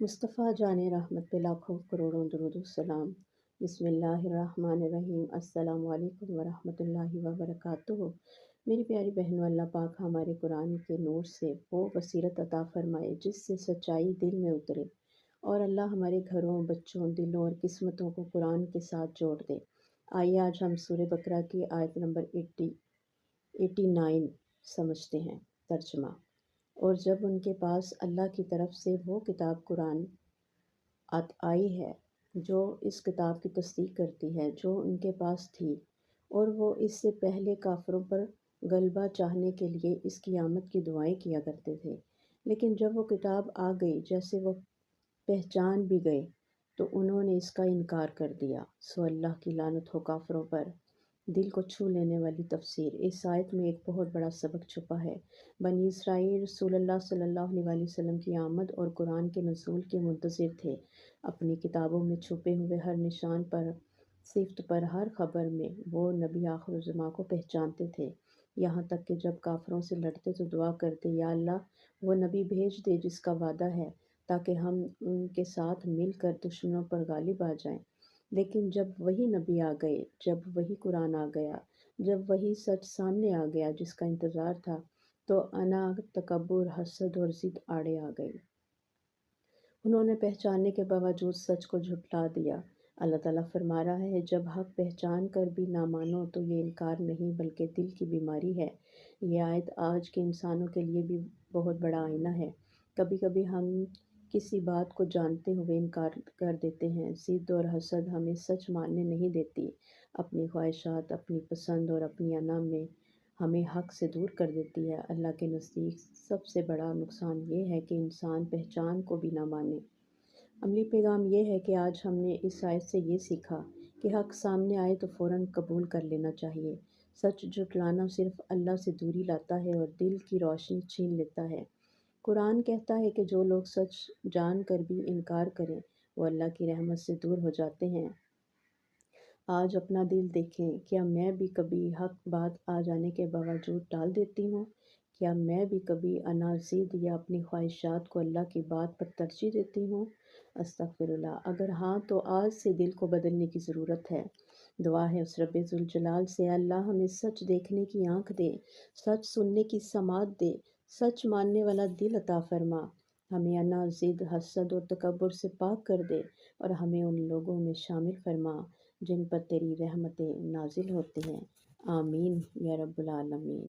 مصطفیٰ جان رحمت پہ لاکھوں کروڑوں درود السلام۔ بسم اللہ الرحمن الرحیم۔ السلام علیکم ورحمۃ اللہ وبرکاتہ۔ میری پیاری بہنوں، اللہ پاک ہمارے قرآن کے نور سے وہ بصیرت عطا فرمائے جس سے سچائی دل میں اترے، اور اللہ ہمارے گھروں، بچوں، دلوں اور قسمتوں کو قرآن کے ساتھ جوڑ دے۔ آئیے آج ہم سورہ بقرہ کی آیت نمبر 89 سمجھتے ہیں۔ ترجمہ: اور جب ان کے پاس اللہ کی طرف سے وہ کتاب قرآن آئی ہے جو اس کتاب کی تصدیق کرتی ہے جو ان کے پاس تھی، اور وہ اس سے پہلے کافروں پر غلبہ چاہنے کے لیے اس کی آمد کی دعائیں کیا کرتے تھے، لیکن جب وہ کتاب آ گئی جیسے وہ پہچان بھی گئے تو انہوں نے اس کا انکار کر دیا، سو اللہ کی لعنت ہو کافروں پر۔ دل کو چھو لینے والی تفسیر۔ اس آیت میں ایک بہت بڑا سبق چھپا ہے۔ بنی اسرائیل رسول اللہ صلی اللہ علیہ وسلم کی آمد اور قرآن کے نزول کے منتظر تھے۔ اپنی کتابوں میں چھپے ہوئے ہر نشان پر، صفت پر، ہر خبر میں وہ نبی آخر الزماں کو پہچانتے تھے، یہاں تک کہ جب کافروں سے لڑتے تو دعا کرتے، یا اللہ وہ نبی بھیج دے جس کا وعدہ ہے، تاکہ ہم ان کے ساتھ مل کر دشمنوں پر غالب آ جائیں۔ لیکن جب وہی نبی آ گئے، جب وہی قرآن آ گیا، جب وہی سچ سامنے آ گیا جس کا انتظار تھا، تو انا، تکبر، حسد اور ضد آڑے آ گئی۔ انہوں نے پہچاننے کے باوجود سچ کو جھٹلا دیا۔ اللہ تعالیٰ فرما رہا ہے، جب حق پہچان کر بھی نہ مانو تو یہ انکار نہیں بلکہ دل کی بیماری ہے۔ یہ آیت آج کے انسانوں کے لیے بھی بہت بڑا آئینہ ہے۔ کبھی کبھی ہم کسی بات کو جانتے ہوئے انکار کر دیتے ہیں۔ ضد اور حسد ہمیں سچ ماننے نہیں دیتی، اپنی خواہشات، اپنی پسند اور اپنی انا میں ہمیں حق سے دور کر دیتی ہے۔ اللہ کے نزدیک سب سے بڑا نقصان یہ ہے کہ انسان پہچان کو بھی نہ مانے۔ عملی پیغام یہ ہے کہ آج ہم نے اس آیت سے یہ سیکھا کہ حق سامنے آئے تو فوراً قبول کر لینا چاہیے۔ سچ جھٹلانا صرف اللہ سے دوری لاتا ہے اور دل کی روشنی چھین لیتا ہے۔ قرآن کہتا ہے کہ جو لوگ سچ جان کر بھی انکار کریں وہ اللہ کی رحمت سے دور ہو جاتے ہیں۔ آج اپنا دل دیکھیں، کیا میں بھی کبھی حق بات آ جانے کے باوجود ٹال دیتی ہوں؟ کیا میں بھی کبھی انا، ضد یا اپنی خواہشات کو اللہ کی بات پر ترجیح دیتی ہوں؟ استغفر اللہ۔ اگر ہاں تو آج سے دل کو بدلنے کی ضرورت ہے۔ دعا ہے اس رب ذوالجلال سے، اللہ ہمیں سچ دیکھنے کی آنکھ دے، سچ سننے کی سماعت دے، سچ ماننے والا دل عطا فرما، ہمیں انا، ضد، حسد اور تکبر سے پاک کر دے، اور ہمیں ان لوگوں میں شامل فرما جن پر تیری رحمتیں نازل ہوتی ہیں۔ آمین یا رب العالمین۔